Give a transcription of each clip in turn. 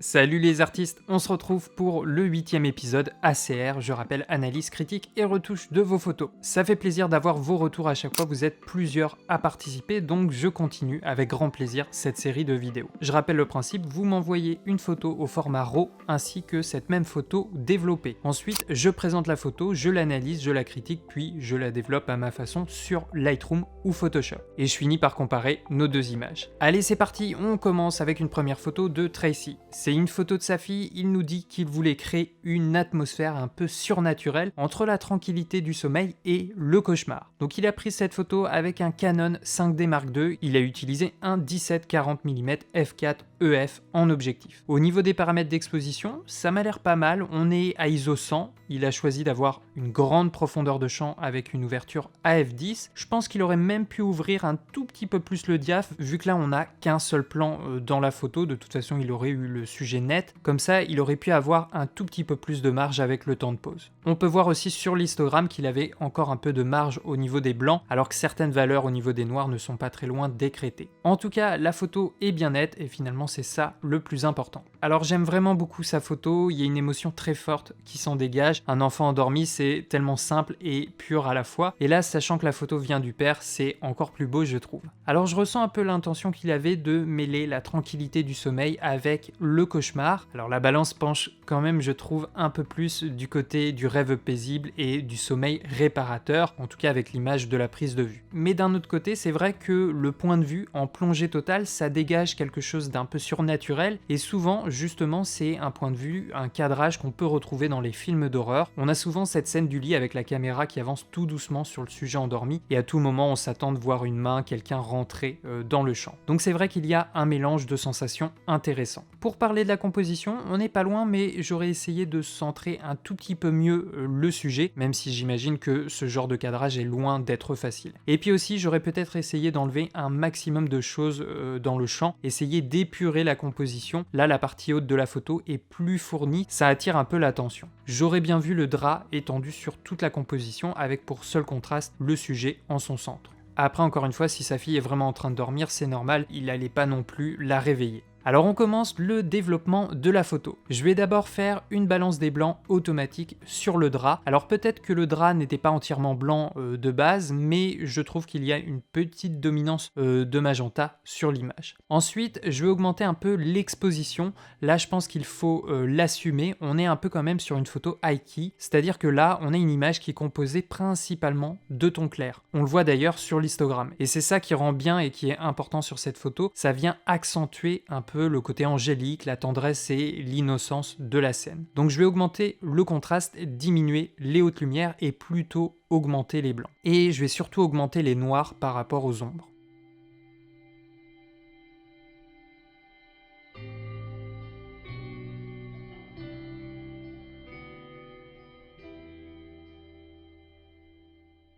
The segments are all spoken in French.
Salut les artistes, on se retrouve pour le 8e épisode ACR, je rappelle analyse, critique et retouche de vos photos. Ça fait plaisir d'avoir vos retours à chaque fois, vous êtes plusieurs à participer, donc je continue avec grand plaisir cette série de vidéos. Je rappelle le principe, vous m'envoyez une photo au format RAW ainsi que cette même photo développée. Ensuite, je présente la photo, je l'analyse, je la critique, puis je la développe à ma façon sur Lightroom ou Photoshop. Et je finis par comparer nos deux images. Allez, c'est parti, on commence avec une première photo de Tracy. C'est une photo de sa fille, il nous dit qu'il voulait créer une atmosphère un peu surnaturelle entre la tranquillité du sommeil et le cauchemar. Donc il a pris cette photo avec un Canon 5D Mark II, il a utilisé un 17-40 mm f4 EF en objectif. Au niveau des paramètres d'exposition, ça m'a l'air pas mal, on est à ISO 100, il a choisi d'avoir une grande profondeur de champ avec une ouverture AF10. Je pense qu'il aurait même pu ouvrir un tout petit peu plus le diaph, vu que là on n'a qu'un seul plan dans la photo, de toute façon il aurait eu le sujet net, comme ça il aurait pu avoir un tout petit peu plus de marge avec le temps de pause. On peut voir aussi sur l'histogramme qu'il avait encore un peu de marge au niveau des blancs, alors que certaines valeurs au niveau des noirs ne sont pas très loin d'écréter. En tout cas, la photo est bien nette et finalement c'est ça le plus important. Alors j'aime vraiment beaucoup sa photo, il y a une émotion très forte qui s'en dégage. Un enfant endormi, c'est tellement simple et pur à la fois. Et là, sachant que la photo vient du père, c'est encore plus beau, je trouve. Alors je ressens un peu l'intention qu'il avait de mêler la tranquillité du sommeil avec le cauchemar. Alors la balance penche quand même, je trouve, un peu plus du côté du rêve paisible et du sommeil réparateur, en tout cas avec l'image de la prise de vue. Mais d'un autre côté, c'est vrai que le point de vue en plongée totale, ça dégage quelque chose d'un peu surnaturel et souvent, justement, c'est un point de vue, un cadrage qu'on peut retrouver dans les films d'horreur. On a souvent cette scène du lit avec la caméra qui avance tout doucement sur le sujet endormi et à tout moment on s'attend de voir une main, quelqu'un rentrer dans le champ. Donc c'est vrai qu'il y a un mélange de sensations intéressant. Pour parler de la composition, on n'est pas loin, mais j'aurais essayé de centrer un tout petit peu mieux le sujet, même si j'imagine que ce genre de cadrage est loin d'être facile. Et puis aussi j'aurais peut-être essayé d'enlever un maximum de choses dans le champ, essayer d'épurer la composition. Là la partie haute de la photo est plus fournie, ça attire un peu l'attention. J'aurais bien vu le drap étendu sur toute la composition avec pour seul contraste le sujet en son centre. Après encore une fois, si sa fille est vraiment en train de dormir, c'est normal, il n'allait pas non plus la réveiller. Alors on commence le développement de la photo. Je vais d'abord faire une balance des blancs automatique sur le drap. Alors peut-être que le drap n'était pas entièrement blanc de base, mais je trouve qu'il y a une petite dominance de magenta sur l'image. Ensuite, je vais augmenter un peu l'exposition. Là, je pense qu'il faut l'assumer. On est un peu quand même sur une photo high key, c'est-à-dire que là, on a une image qui est composée principalement de tons clairs. On le voit d'ailleurs sur l'histogramme. Et c'est ça qui rend bien et qui est important sur cette photo. Ça vient accentuer un peu le côté angélique, la tendresse et l'innocence de la scène. Donc je vais augmenter le contraste, diminuer les hautes lumières et plutôt augmenter les blancs. Et je vais surtout augmenter les noirs par rapport aux ombres.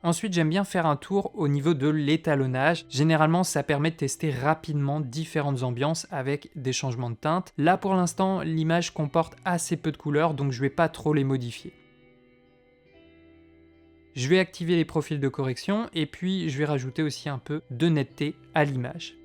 Ensuite, j'aime bien faire un tour au niveau de l'étalonnage. Généralement, ça permet de tester rapidement différentes ambiances avec des changements de teinte. Là, pour l'instant, l'image comporte assez peu de couleurs, donc je ne vais pas trop les modifier. Je vais activer les profils de correction et puis je vais rajouter aussi un peu de netteté à l'image.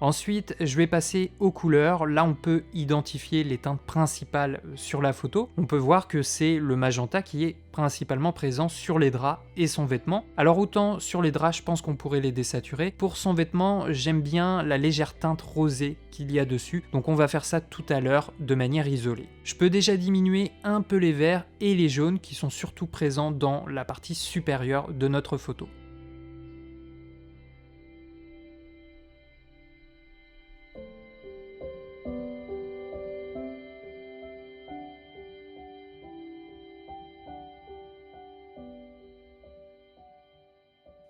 Ensuite, je vais passer aux couleurs. Là, on peut identifier les teintes principales sur la photo. On peut voir que c'est le magenta qui est principalement présent sur les draps et son vêtement. Alors autant sur les draps, je pense qu'on pourrait les désaturer. Pour son vêtement, j'aime bien la légère teinte rosée qu'il y a dessus. Donc on va faire ça tout à l'heure de manière isolée. Je peux déjà diminuer un peu les verts et les jaunes qui sont surtout présents dans la partie supérieure de notre photo.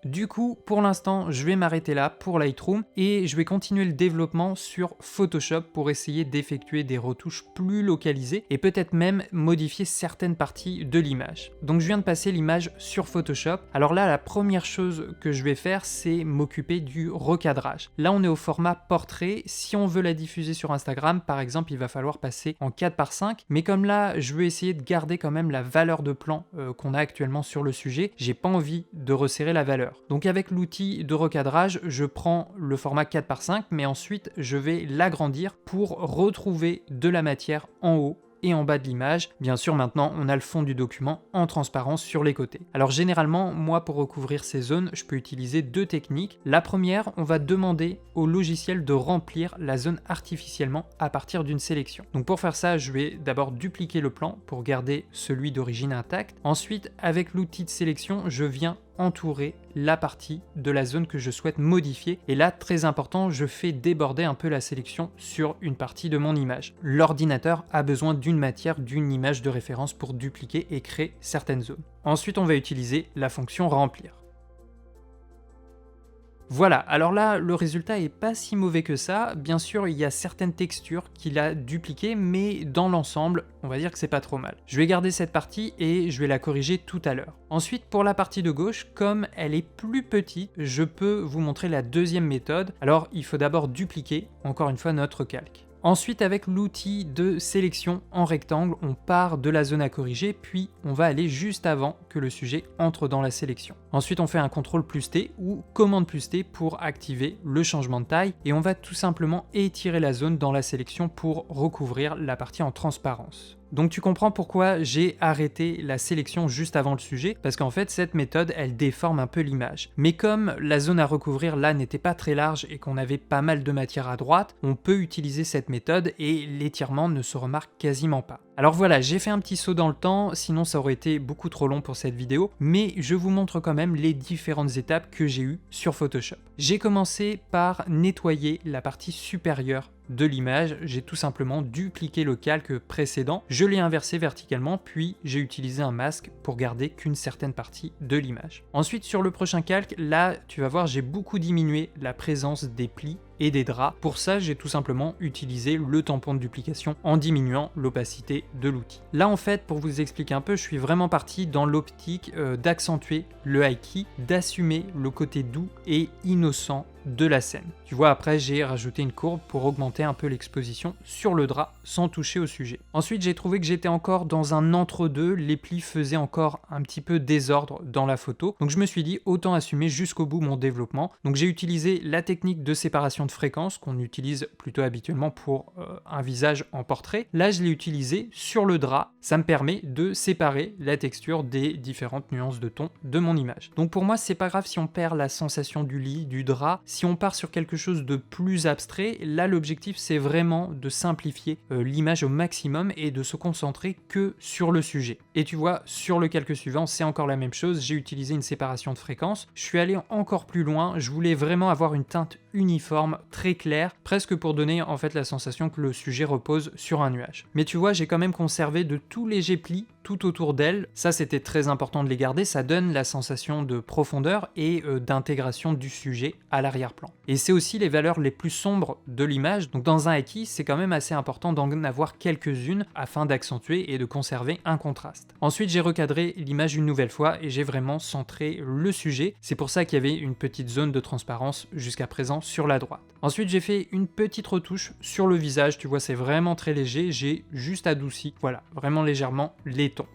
Du coup, pour l'instant, je vais m'arrêter là pour Lightroom et je vais continuer le développement sur Photoshop pour essayer d'effectuer des retouches plus localisées et peut-être même modifier certaines parties de l'image. Donc je viens de passer l'image sur Photoshop. Alors là, la première chose que je vais faire, c'est m'occuper du recadrage. Là, on est au format portrait. Si on veut la diffuser sur Instagram, par exemple, il va falloir passer en 4:5. Mais comme là, je veux essayer de garder quand même la valeur de plan qu'on a actuellement sur le sujet, j'ai pas envie de resserrer la valeur. Donc avec l'outil de recadrage, je prends le format 4:5, mais ensuite je vais l'agrandir pour retrouver de la matière en haut et en bas de l'image. Bien sûr, maintenant, on a le fond du document en transparence sur les côtés. Alors généralement, moi, pour recouvrir ces zones, je peux utiliser deux techniques. La première, on va demander au logiciel de remplir la zone artificiellement à partir d'une sélection. Donc pour faire ça, je vais d'abord dupliquer le plan pour garder celui d'origine intact. Ensuite, avec l'outil de sélection, je viens entourer la partie de la zone que je souhaite modifier. Et là, très important, je fais déborder un peu la sélection sur une partie de mon image. L'ordinateur a besoin d'une matière, d'une image de référence pour dupliquer et créer certaines zones. Ensuite, on va utiliser la fonction remplir. Voilà, alors là, le résultat est pas si mauvais que ça. Bien sûr, il y a certaines textures qu'il a dupliquées, mais dans l'ensemble, on va dire que c'est pas trop mal. Je vais garder cette partie et je vais la corriger tout à l'heure. Ensuite, pour la partie de gauche, comme elle est plus petite, je peux vous montrer la deuxième méthode. Alors, il faut d'abord dupliquer, encore une fois, notre calque. Ensuite, avec l'outil de sélection en rectangle, on part de la zone à corriger, puis on va aller juste avant que le sujet entre dans la sélection. Ensuite, on fait un CTRL+T ou commande+T pour activer le changement de taille, et on va tout simplement étirer la zone dans la sélection pour recouvrir la partie en transparence. Donc tu comprends pourquoi j'ai arrêté la sélection juste avant le sujet, parce qu'en fait cette méthode elle déforme un peu l'image. Mais comme la zone à recouvrir là n'était pas très large et qu'on avait pas mal de matière à droite, on peut utiliser cette méthode et l'étirement ne se remarque quasiment pas. Alors voilà, j'ai fait un petit saut dans le temps, sinon ça aurait été beaucoup trop long pour cette vidéo, mais je vous montre quand même les différentes étapes que j'ai eues sur Photoshop. J'ai commencé par nettoyer la partie supérieure de l'image, j'ai tout simplement dupliqué le calque précédent, je l'ai inversé verticalement, puis j'ai utilisé un masque pour garder qu'une certaine partie de l'image. Ensuite, sur le prochain calque, là, tu vas voir, j'ai beaucoup diminué la présence des plis et des draps. Pour ça, j'ai tout simplement utilisé le tampon de duplication en diminuant l'opacité de l'outil. Là, en fait, pour vous expliquer un peu, je suis vraiment parti dans l'optique d'accentuer le high key, d'assumer le côté doux et innocent de la scène. Tu vois, après, j'ai rajouté une courbe pour augmenter un peu l'exposition sur le drap sans toucher au sujet. Ensuite, j'ai trouvé que j'étais encore dans un entre-deux, les plis faisaient encore un petit peu désordre dans la photo, donc je me suis dit autant assumer jusqu'au bout mon développement. Donc j'ai utilisé la technique de séparation de fréquence qu'on utilise plutôt habituellement pour un visage en portrait. Là, je l'ai utilisé sur le drap, ça me permet de séparer la texture des différentes nuances de ton de mon image. Donc pour moi, c'est pas grave si on perd la sensation du lit, du drap. Si on part sur quelque chose de plus abstrait, là l'objectif c'est vraiment de simplifier l'image au maximum et de se concentrer que sur le sujet. Et tu vois, sur le calque suivant, c'est encore la même chose, j'ai utilisé une séparation de fréquence, je suis allé encore plus loin, je voulais vraiment avoir une teinte uniforme, très claire, presque pour donner en fait la sensation que le sujet repose sur un nuage. Mais tu vois, j'ai quand même conservé de tout légers plis tout autour d'elle, ça c'était très important de les garder, ça donne la sensation de profondeur et d'intégration du sujet à l'arrière-plan. Et c'est aussi les valeurs les plus sombres de l'image, donc dans un haki, c'est quand même assez important d'en avoir quelques-unes afin d'accentuer et de conserver un contraste. Ensuite, j'ai recadré l'image une nouvelle fois et j'ai vraiment centré le sujet, c'est pour ça qu'il y avait une petite zone de transparence jusqu'à présent sur la droite. Ensuite, j'ai fait une petite retouche sur le visage, tu vois, c'est vraiment très léger, j'ai juste adouci, voilà, vraiment légèrement les tons.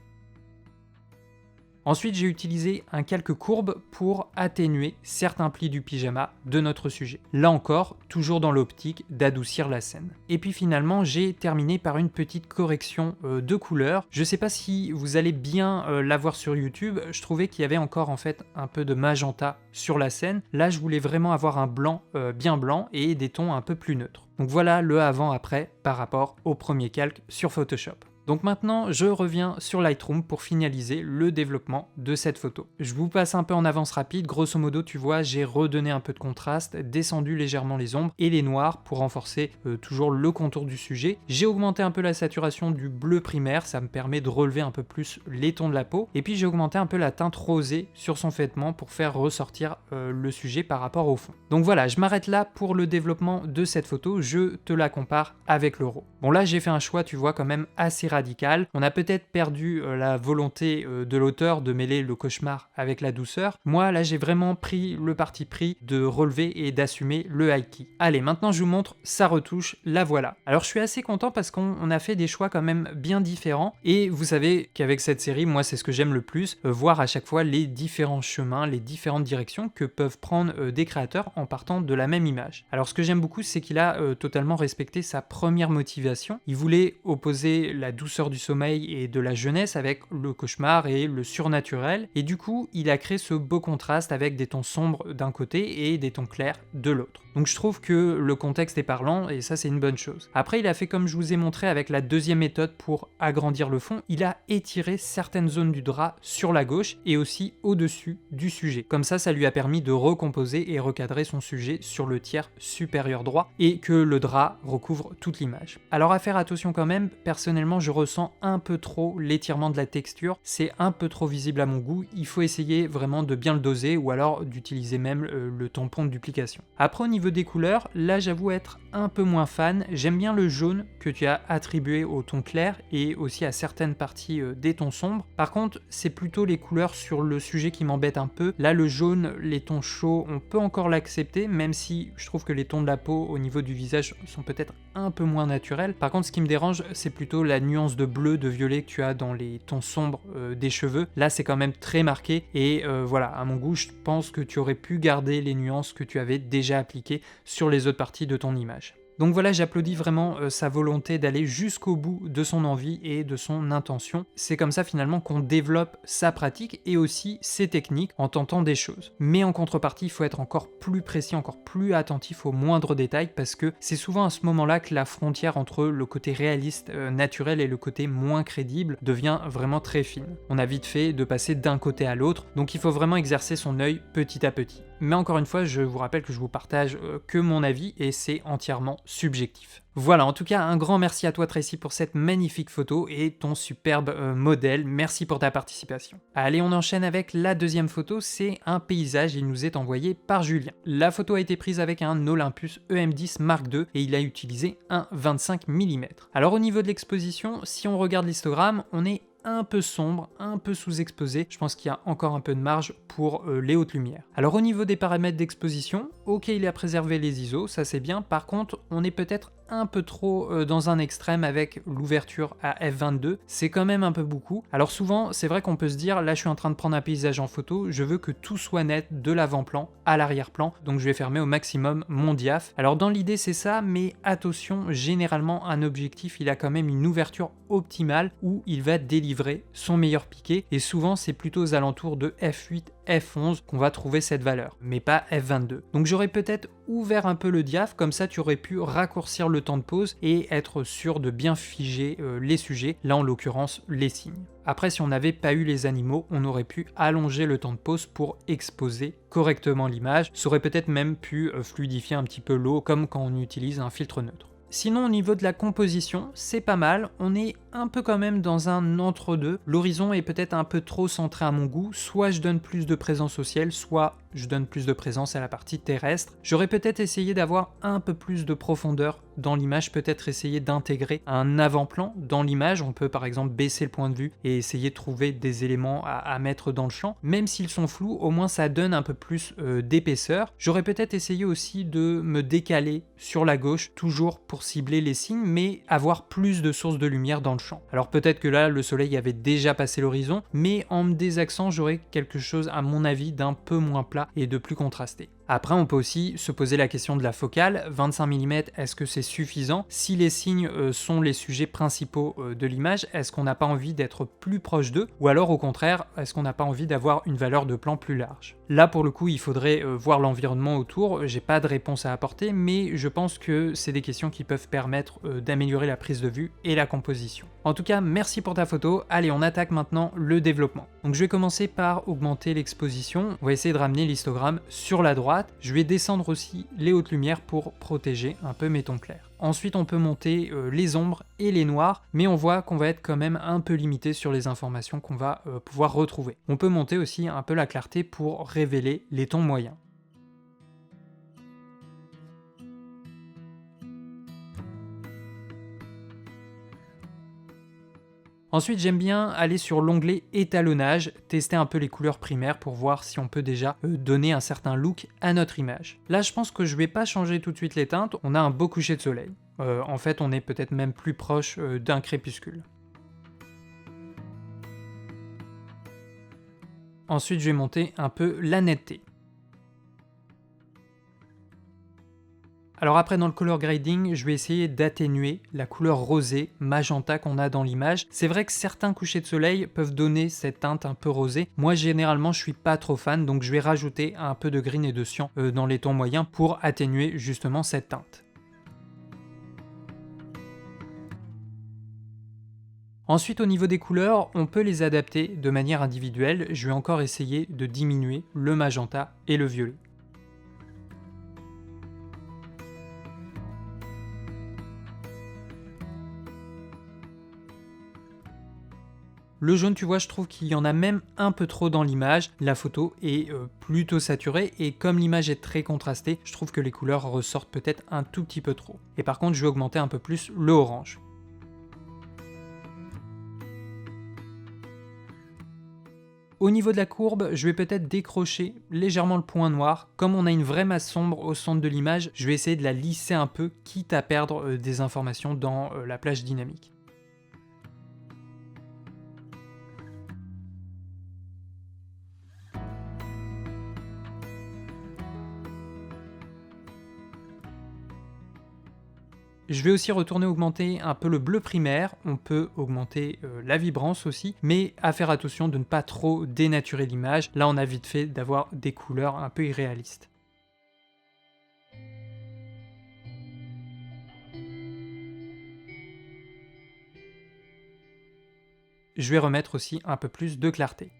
Ensuite, j'ai utilisé un calque courbe pour atténuer certains plis du pyjama de notre sujet. Là encore, toujours dans l'optique d'adoucir la scène. Et puis finalement, j'ai terminé par une petite correction de couleur. Je sais pas si vous allez bien la voir sur YouTube, je trouvais qu'il y avait encore en fait un peu de magenta sur la scène. Là, je voulais vraiment avoir un blanc bien blanc et des tons un peu plus neutres. Donc voilà le avant-après par rapport au premier calque sur Photoshop. Donc maintenant, je reviens sur Lightroom pour finaliser le développement de cette photo. Je vous passe un peu en avance rapide, grosso modo, tu vois, j'ai redonné un peu de contraste, descendu légèrement les ombres et les noirs pour renforcer toujours le contour du sujet. J'ai augmenté un peu la saturation du bleu primaire, ça me permet de relever un peu plus les tons de la peau. Et puis j'ai augmenté un peu la teinte rosée sur son vêtement pour faire ressortir le sujet par rapport au fond. Donc voilà, je m'arrête là pour le développement de cette photo, je te la compare avec le RAW. Bon là, j'ai fait un choix, tu vois, quand même assez radical radical. On a peut-être perdu la volonté de l'auteur de mêler le cauchemar avec la douceur. Moi, là, j'ai vraiment pris le parti pris de relever et d'assumer le high-key. Allez, maintenant je vous montre sa retouche, la voilà. Alors je suis assez content parce qu'on a fait des choix quand même bien différents, et vous savez qu'avec cette série, moi c'est ce que j'aime le plus, voir à chaque fois les différents chemins, les différentes directions que peuvent prendre des créateurs en partant de la même image. Alors ce que j'aime beaucoup, c'est qu'il a totalement respecté sa première motivation. Il voulait opposer la douceur du sommeil et de la jeunesse avec le cauchemar et le surnaturel, et du coup il a créé ce beau contraste avec des tons sombres d'un côté et des tons clairs de l'autre. Donc je trouve que le contexte est parlant, et ça c'est une bonne chose. Après, il a fait comme je vous ai montré avec la deuxième méthode pour agrandir le fond, il a étiré certaines zones du drap sur la gauche et aussi au-dessus du sujet. Comme ça lui a permis de recomposer et recadrer son sujet sur le tiers supérieur droit et que le drap recouvre toute l'image. Alors à faire attention quand même, personnellement je ressens un peu trop l'étirement de la texture, c'est un peu trop visible à mon goût, il faut essayer vraiment de bien le doser ou alors d'utiliser même le tampon de duplication. Après, au niveau des couleurs, là j'avoue être un peu moins fan, j'aime bien le jaune que tu as attribué au ton clair et aussi à certaines parties des tons sombres. Par contre, c'est plutôt les couleurs sur le sujet qui m'embêtent un peu. Là, le jaune, les tons chauds, on peut encore l'accepter, même si je trouve que les tons de la peau au niveau du visage sont peut-être un peu moins naturels. Par contre, ce qui me dérange, c'est plutôt la nuance de bleu, de violet que tu as dans les tons sombres des cheveux. Là, c'est quand même très marqué, et voilà, à mon goût, je pense que tu aurais pu garder les nuances que tu avais déjà appliquées sur les autres parties de ton image. Donc voilà, j'applaudis vraiment sa volonté d'aller jusqu'au bout de son envie et de son intention. C'est comme ça finalement qu'on développe sa pratique et aussi ses techniques en tentant des choses. Mais en contrepartie, il faut être encore plus précis, encore plus attentif aux moindres détails, parce que c'est souvent à ce moment-là que la frontière entre le côté réaliste, naturel et le côté moins crédible devient vraiment très fine. On a vite fait de passer d'un côté à l'autre, donc il faut vraiment exercer son œil petit à petit. Mais encore une fois, je vous rappelle que je vous partage que mon avis et c'est entièrement subjectif. Voilà, en tout cas, un grand merci à toi Tracy pour cette magnifique photo et ton superbe modèle. Merci pour ta participation. Allez, on enchaîne avec la deuxième photo, c'est un paysage, il nous est envoyé par Julien. La photo a été prise avec un Olympus EM10 Mark II et il a utilisé un 25 mm. Alors au niveau de l'exposition, si on regarde l'histogramme, on est un peu sombre, un peu sous-exposé. Je pense qu'il y a encore un peu de marge pour les hautes lumières. Alors au niveau des paramètres d'exposition, ok, il a préservé les ISO, ça c'est bien. Par contre, on est peut-être un peu trop dans un extrême avec l'ouverture à f22, c'est quand même un peu beaucoup. Alors souvent, c'est vrai qu'on peut se dire, là je suis en train de prendre un paysage en photo, je veux que tout soit net de l'avant-plan à l'arrière-plan, donc je vais fermer au maximum mon diaph. Alors dans l'idée c'est ça, mais attention, généralement un objectif, il a quand même une ouverture optimale où il va délivrer son meilleur piqué, et souvent c'est plutôt aux alentours de f8, f11 qu'on va trouver cette valeur, mais pas f22. Donc j'aurais peut-être ouvert un peu le diaph, comme ça tu aurais pu raccourcir le temps de pause et être sûr de bien figer les sujets, là en l'occurrence les signes. Après, si on n'avait pas eu les animaux, on aurait pu allonger le temps de pause pour exposer correctement l'image, ça aurait peut-être même pu fluidifier un petit peu l'eau comme quand on utilise un filtre neutre. Sinon, au niveau de la composition, c'est pas mal, on est un peu quand même dans un entre-deux. L'horizon est peut-être un peu trop centré à mon goût, soit je donne plus de présence au ciel, soit je donne plus de présence à la partie terrestre. J'aurais peut-être essayé d'avoir un peu plus de profondeur dans l'image, peut-être essayer d'intégrer un avant-plan dans l'image. On peut par exemple baisser le point de vue et essayer de trouver des éléments à mettre dans le champ. Même s'ils sont flous, au moins ça donne un peu plus d'épaisseur. J'aurais peut-être essayé aussi de me décaler sur la gauche, toujours pour cibler les signes, mais avoir plus de sources de lumière dans le champ. Alors peut-être que là, le soleil avait déjà passé l'horizon, mais en me désaxant, j'aurais quelque chose, à mon avis, d'un peu moins plat et de plus contrasté. Après, on peut aussi se poser la question de la focale. 25 mm, est-ce que c'est suffisant? Si les signes sont les sujets principaux de l'image, est-ce qu'on n'a pas envie d'être plus proche d'eux? Ou alors, au contraire, est-ce qu'on n'a pas envie d'avoir une valeur de plan plus large? Là, pour le coup, il faudrait voir l'environnement autour. J'ai pas de réponse à apporter, mais je pense que c'est des questions qui peuvent permettre d'améliorer la prise de vue et la composition. En tout cas, merci pour ta photo. Allez, on attaque maintenant le développement. Donc, je vais commencer par augmenter l'exposition. On va essayer de ramener l'histogramme sur la droite. Je vais descendre aussi les hautes lumières pour protéger un peu mes tons clairs. Ensuite, on peut monter les ombres et les noirs, mais on voit qu'on va être quand même un peu limité sur les informations qu'on va pouvoir retrouver. On peut monter aussi un peu la clarté pour révéler les tons moyens. Ensuite, j'aime bien aller sur l'onglet étalonnage, tester un peu les couleurs primaires pour voir si on peut déjà donner un certain look à notre image. Là, je pense que je vais pas changer tout de suite les teintes, on a un beau coucher de soleil. En fait, on est peut-être même plus proche d'un crépuscule. Ensuite, je vais monter un peu la netteté. Alors après, dans le color grading, je vais essayer d'atténuer la couleur rosée, magenta qu'on a dans l'image. C'est vrai que certains couchers de soleil peuvent donner cette teinte un peu rosée. Moi, généralement, je suis pas trop fan, donc je vais rajouter un peu de green et de cyan dans les tons moyens pour atténuer justement cette teinte. Ensuite, au niveau des couleurs, on peut les adapter de manière individuelle. Je vais encore essayer de diminuer le magenta et le violet. Le jaune, tu vois, je trouve qu'il y en a même un peu trop dans l'image. La photo est plutôt saturée et comme l'image est très contrastée, je trouve que les couleurs ressortent peut-être un tout petit peu trop. Et par contre, je vais augmenter un peu plus le orange. Au niveau de la courbe, je vais peut-être décrocher légèrement le point noir. Comme on a une vraie masse sombre au centre de l'image, je vais essayer de la lisser un peu, quitte à perdre des informations dans la plage dynamique. Je vais aussi retourner augmenter un peu le bleu primaire, on peut augmenter la vibrance aussi, mais à faire attention de ne pas trop dénaturer l'image. Là, on a vite fait d'avoir des couleurs un peu irréalistes. Je vais remettre aussi un peu plus de clarté.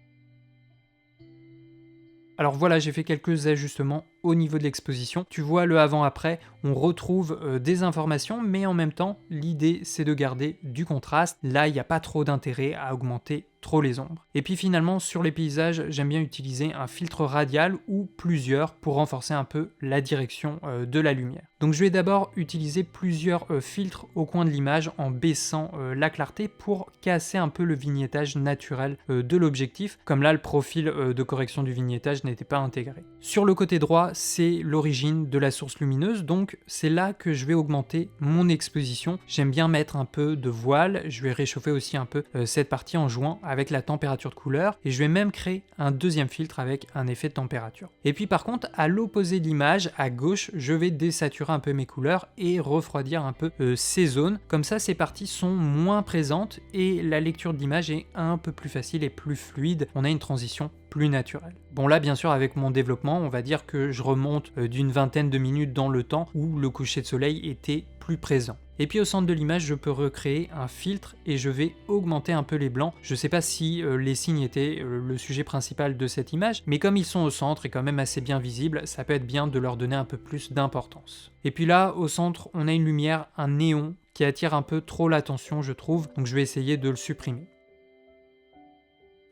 Alors voilà, j'ai fait quelques ajustements au niveau de l'exposition. Tu vois le avant-après, on retrouve des informations, mais en même temps, l'idée c'est de garder du contraste. Là, il n'y a pas trop d'intérêt à augmenter trop les ombres. Et puis finalement, sur les paysages, j'aime bien utiliser un filtre radial ou plusieurs pour renforcer un peu la direction de la lumière. Donc je vais d'abord utiliser plusieurs filtres au coin de l'image en baissant la clarté pour casser un peu le vignettage naturel de l'objectif. Comme là, le profil de correction du vignettage n'était pas intégré. Sur le côté droit, c'est l'origine de la source lumineuse, donc c'est là que je vais augmenter mon exposition. J'aime bien mettre un peu de voile, je vais réchauffer aussi un peu cette partie en jouant avec la température de couleur, et je vais même créer un deuxième filtre avec un effet de température. Et puis par contre, à l'opposé de l'image, à gauche, je vais désaturer un peu mes couleurs et refroidir un peu ces zones. Comme ça, ces parties sont moins présentes et la lecture de l'image est un peu plus facile et plus fluide. On a une transition plus naturelle. Bon là, bien sûr, avec mon développement, on va dire que je remonte d'une vingtaine de minutes dans le temps où le coucher de soleil était plus présent. Et puis au centre de l'image, je peux recréer un filtre et je vais augmenter un peu les blancs. Je ne sais pas si les signes étaient le sujet principal de cette image, mais comme ils sont au centre et quand même assez bien visibles, ça peut être bien de leur donner un peu plus d'importance. Et puis là, au centre, on a une lumière, un néon, qui attire un peu trop l'attention, je trouve, donc je vais essayer de le supprimer.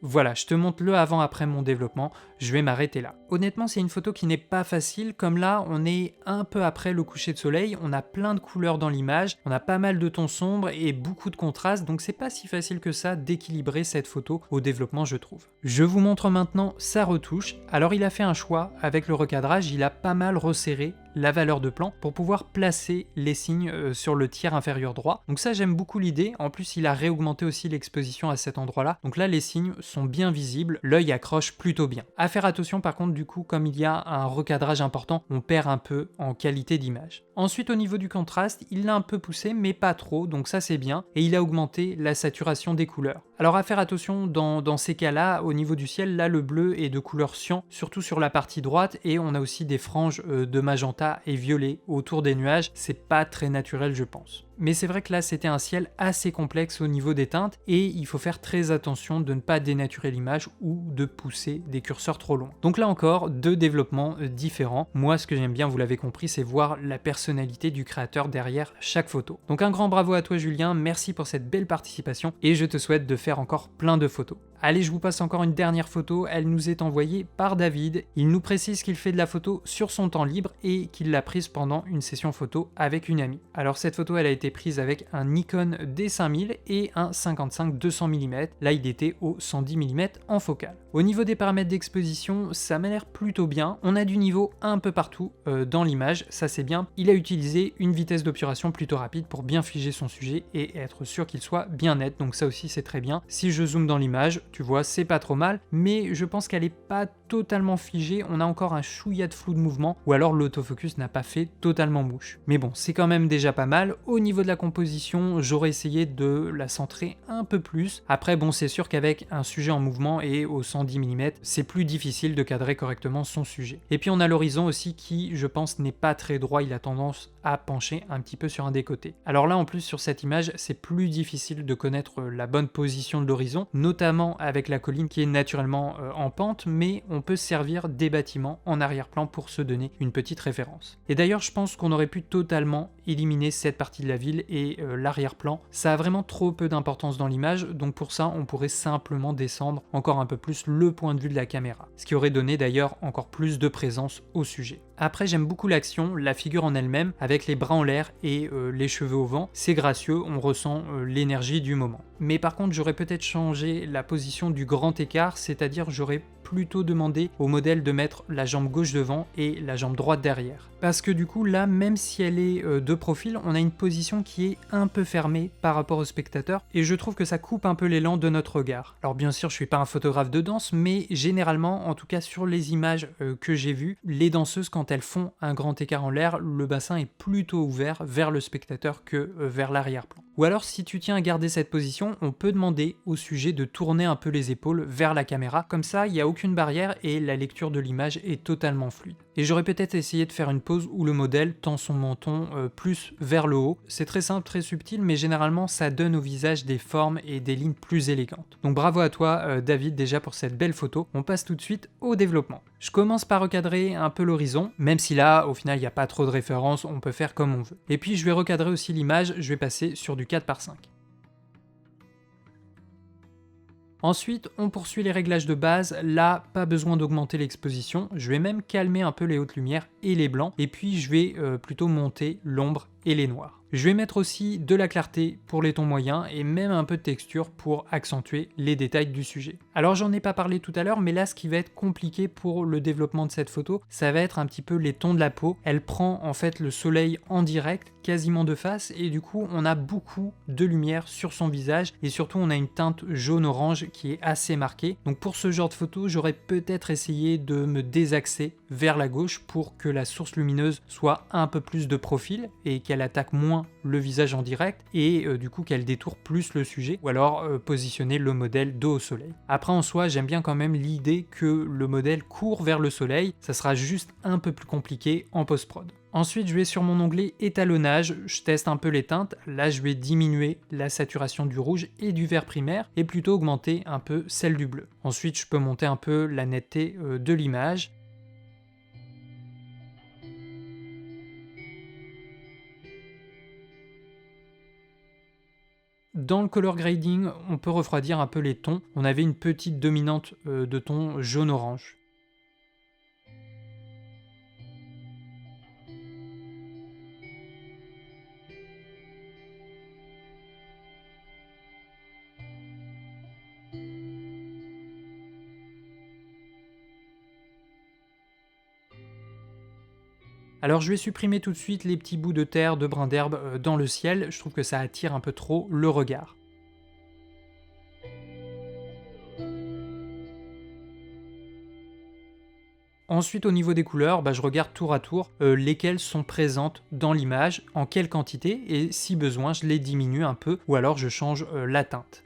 Voilà, je te montre le avant-après mon développement, je vais m'arrêter là. Honnêtement, c'est une photo qui n'est pas facile, comme là, on est un peu après le coucher de soleil, on a plein de couleurs dans l'image, on a pas mal de tons sombres et beaucoup de contrastes, donc c'est pas si facile que ça d'équilibrer cette photo au développement, je trouve. Je vous montre maintenant sa retouche. Alors il a fait un choix, avec le recadrage, il a pas mal resserré la valeur de plan pour pouvoir placer les signes sur le tiers inférieur droit. Donc ça, j'aime beaucoup l'idée. En plus, il a réaugmenté aussi l'exposition à cet endroit-là. Donc là, les signes sont bien visibles, l'œil accroche plutôt bien. À faire attention par contre, du coup, comme il y a un recadrage important, on perd un peu en qualité d'image. Ensuite, au niveau du contraste, il l'a un peu poussé, mais pas trop, donc ça c'est bien. Et il a augmenté la saturation des couleurs. Alors à faire attention dans ces cas-là, au niveau du ciel, là le bleu est de couleur cyan, surtout sur la partie droite, et on a aussi des franges de magenta et violet autour des nuages. C'est pas très naturel, je pense. Mais c'est vrai que là, c'était un ciel assez complexe au niveau des teintes et il faut faire très attention de ne pas dénaturer l'image ou de pousser des curseurs trop longs. Donc là encore, deux développements différents. Moi, ce que j'aime bien, vous l'avez compris, c'est voir la personnalité du créateur derrière chaque photo. Donc un grand bravo à toi, Julien. Merci pour cette belle participation et je te souhaite de faire encore plein de photos. Allez, je vous passe encore une dernière photo. Elle nous est envoyée par David. Il nous précise qu'il fait de la photo sur son temps libre et qu'il l'a prise pendant une session photo avec une amie. Alors cette photo, elle a été été prise avec un Nikon D5000 et un 55-200 mm, là il était au 110 mm en focale. Au niveau des paramètres d'exposition, ça m'a l'air plutôt bien, on a du niveau un peu partout dans l'image, ça c'est bien. Il a utilisé une vitesse d'obturation plutôt rapide pour bien figer son sujet et être sûr qu'il soit bien net, donc ça aussi c'est très bien. Si je zoome dans l'image, tu vois c'est pas trop mal, mais je pense qu'elle est pas totalement figée, on a encore un chouïa de flou de mouvement, ou alors l'autofocus n'a pas fait totalement mouche. Mais bon, c'est quand même déjà pas mal. Au niveau de la composition, j'aurais essayé de la centrer un peu plus. Après bon, c'est sûr qu'avec un sujet en mouvement et au 110 mm, c'est plus difficile de cadrer correctement son sujet. Et puis on a l'horizon aussi qui, je pense, n'est pas très droit, il a tendance à pencher un petit peu sur un des côtés. Alors là en plus sur cette image, c'est plus difficile de connaître la bonne position de l'horizon, notamment avec la colline qui est naturellement en pente, mais on peut servir des bâtiments en arrière-plan pour se donner une petite référence. Et d'ailleurs je pense qu'on aurait pu totalement éliminer cette partie de la ville et l'arrière-plan. Ça a vraiment trop peu d'importance dans l'image, donc pour ça on pourrait simplement descendre encore un peu plus le point de vue de la caméra, ce qui aurait donné d'ailleurs encore plus de présence au sujet. Après j'aime beaucoup l'action, la figure en elle-même, avec les bras en l'air et les cheveux au vent, c'est gracieux, on ressent l'énergie du moment. Mais par contre j'aurais peut-être changé la position du grand écart, c'est-à-dire j'aurais plutôt demandé au modèle de mettre la jambe gauche devant et la jambe droite derrière. Parce que du coup là, même si elle est de profil, on a une position qui est un peu fermée par rapport au spectateur et je trouve que ça coupe un peu l'élan de notre regard. Alors bien sûr je suis pas un photographe de danse, mais généralement, en tout cas sur les images que j'ai vues, les danseuses quand elles font un grand écart en l'air, le bassin est plutôt ouvert vers le spectateur que vers l'arrière-plan. Ou alors si tu tiens à garder cette position, on peut demander au sujet de tourner un peu les épaules vers la caméra, comme ça il n'y a aucune barrière et la lecture de l'image est totalement fluide. Et j'aurais peut-être essayé de faire une pose où le modèle tend son menton plus vers le haut. C'est très simple, très subtil, mais généralement ça donne au visage des formes et des lignes plus élégantes. Donc bravo à toi David déjà pour cette belle photo. On passe tout de suite au développement. Je commence par recadrer un peu l'horizon, même si là au final il n'y a pas trop de références, on peut faire comme on veut. Et puis je vais recadrer aussi l'image, je vais passer sur du 4:5. Ensuite, on poursuit les réglages de base, là, pas besoin d'augmenter l'exposition, je vais même calmer un peu les hautes lumières et les blancs, et puis je vais plutôt monter l'ombre et les noirs. Je vais mettre aussi de la clarté pour les tons moyens et même un peu de texture pour accentuer les détails du sujet. Alors j'en ai pas parlé tout à l'heure, mais là ce qui va être compliqué pour le développement de cette photo, ça va être un petit peu les tons de la peau. Elle prend en fait le soleil en direct, quasiment de face, et du coup on a beaucoup de lumière sur son visage et surtout on a une teinte jaune-orange qui est assez marquée. Donc pour ce genre de photo, j'aurais peut-être essayé de me désaxer vers la gauche pour que la source lumineuse soit un peu plus de profil et qu'elle attaque moins le visage en direct et du coup qu'elle détourne plus le sujet, ou alors positionner le modèle dos au soleil. Après en soi j'aime bien quand même l'idée que le modèle court vers le soleil, ça sera juste un peu plus compliqué en post-prod. Ensuite je vais sur mon onglet étalonnage, je teste un peu les teintes, là je vais diminuer la saturation du rouge et du vert primaire et plutôt augmenter un peu celle du bleu. Ensuite je peux monter un peu la netteté de l'image. Dans le color grading, on peut refroidir un peu les tons. On avait une petite dominante de ton jaune-orange. Alors je vais supprimer tout de suite les petits bouts de terre, de brins d'herbe dans le ciel, je trouve que ça attire un peu trop le regard. Ensuite au niveau des couleurs, je regarde tour à tour lesquelles sont présentes dans l'image, en quelle quantité, et si besoin je les diminue un peu, ou alors je change la teinte.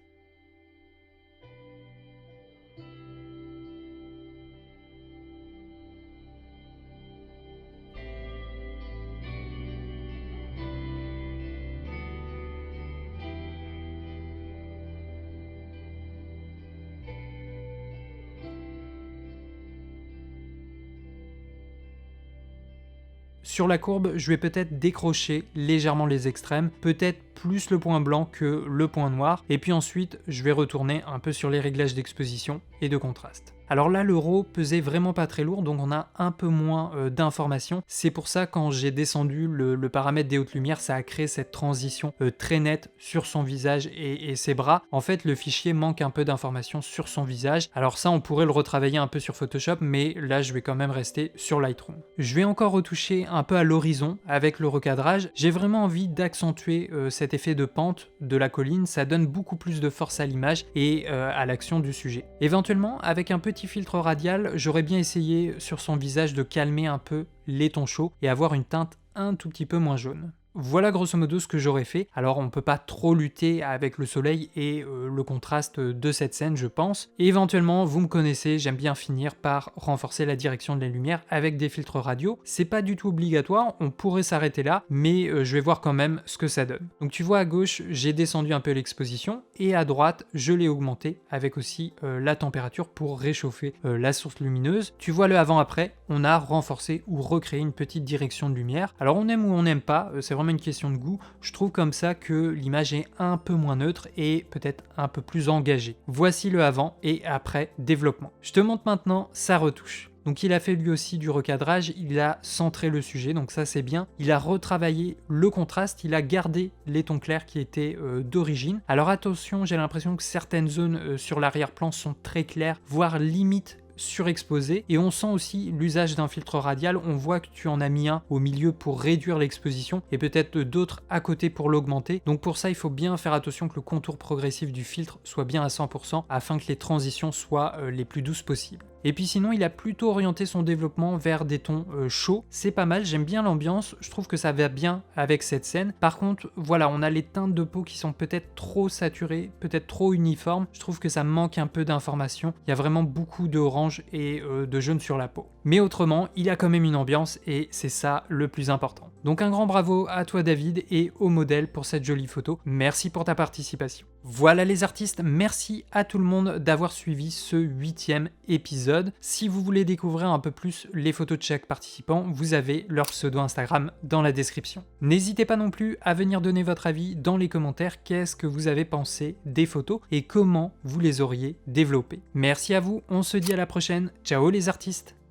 Sur la courbe, je vais peut-être décrocher légèrement les extrêmes, peut-être plus le point blanc que le point noir, et puis ensuite je vais retourner un peu sur les réglages d'exposition et de contraste. Alors là, le RAW pesait vraiment pas très lourd, donc on a un peu moins d'informations. C'est pour ça, quand j'ai descendu le paramètre des hautes lumières, ça a créé cette transition très nette sur son visage et ses bras. En fait, le fichier manque un peu d'informations sur son visage. Alors ça, on pourrait le retravailler un peu sur Photoshop, mais là, je vais quand même rester sur Lightroom. Je vais encore retoucher un peu à l'horizon avec le recadrage. J'ai vraiment envie d'accentuer cet effet de pente de la colline. Ça donne beaucoup plus de force à l'image et à l'action du sujet. Éventuellement, avec un petit filtre radial, j'aurais bien essayé sur son visage de calmer un peu les tons chauds et avoir une teinte un tout petit peu moins jaune. Voilà grosso modo ce que j'aurais fait. Alors on peut pas trop lutter avec le soleil et le contraste de cette scène, je pense. Et éventuellement, vous me connaissez, j'aime bien finir par renforcer la direction de la lumière avec des filtres radio. C'est pas du tout obligatoire, on pourrait s'arrêter là, mais je vais voir quand même ce que ça donne. Donc tu vois, à gauche, j'ai descendu un peu l'exposition et à droite, je l'ai augmenté avec aussi la température pour réchauffer la source lumineuse. Tu vois le avant-après, on a renforcé ou recréé une petite direction de lumière. Alors on aime ou on n'aime pas, c'est vraiment une question de goût. Je trouve comme ça que l'image est un peu moins neutre et peut-être un peu plus engagée. Voici le avant et après développement. Je te montre maintenant sa retouche. Donc il a fait lui aussi du recadrage, il a centré le sujet, donc ça c'est bien. Il a retravaillé le contraste, il a gardé les tons clairs qui étaient d'origine. Alors attention, j'ai l'impression que certaines zones sur l'arrière-plan sont très claires, voire limite surexposé, et on sent aussi l'usage d'un filtre radial. On voit que tu en as mis un au milieu pour réduire l'exposition et peut-être d'autres à côté pour l'augmenter. Donc pour ça, il faut bien faire attention que le contour progressif du filtre soit bien à 100% afin que les transitions soient les plus douces possibles. Et puis sinon, il a plutôt orienté son développement vers des tons chauds. C'est pas mal, j'aime bien l'ambiance, je trouve que ça va bien avec cette scène. Par contre, voilà, on a les teintes de peau qui sont peut-être trop saturées, peut-être trop uniformes. Je trouve que ça manque un peu d'informations. Il y a vraiment beaucoup d'orange et de jaune sur la peau. Mais autrement, il a quand même une ambiance et c'est ça le plus important. Donc un grand bravo à toi David et au modèle pour cette jolie photo. Merci pour ta participation. Voilà les artistes, merci à tout le monde d'avoir suivi ce 8e épisode. Si vous voulez découvrir un peu plus les photos de chaque participant, vous avez leur pseudo Instagram dans la description. N'hésitez pas non plus à venir donner votre avis dans les commentaires. Qu'est-ce que vous avez pensé des photos et comment vous les auriez développées. Merci à vous, on se dit à la prochaine. Ciao les artistes!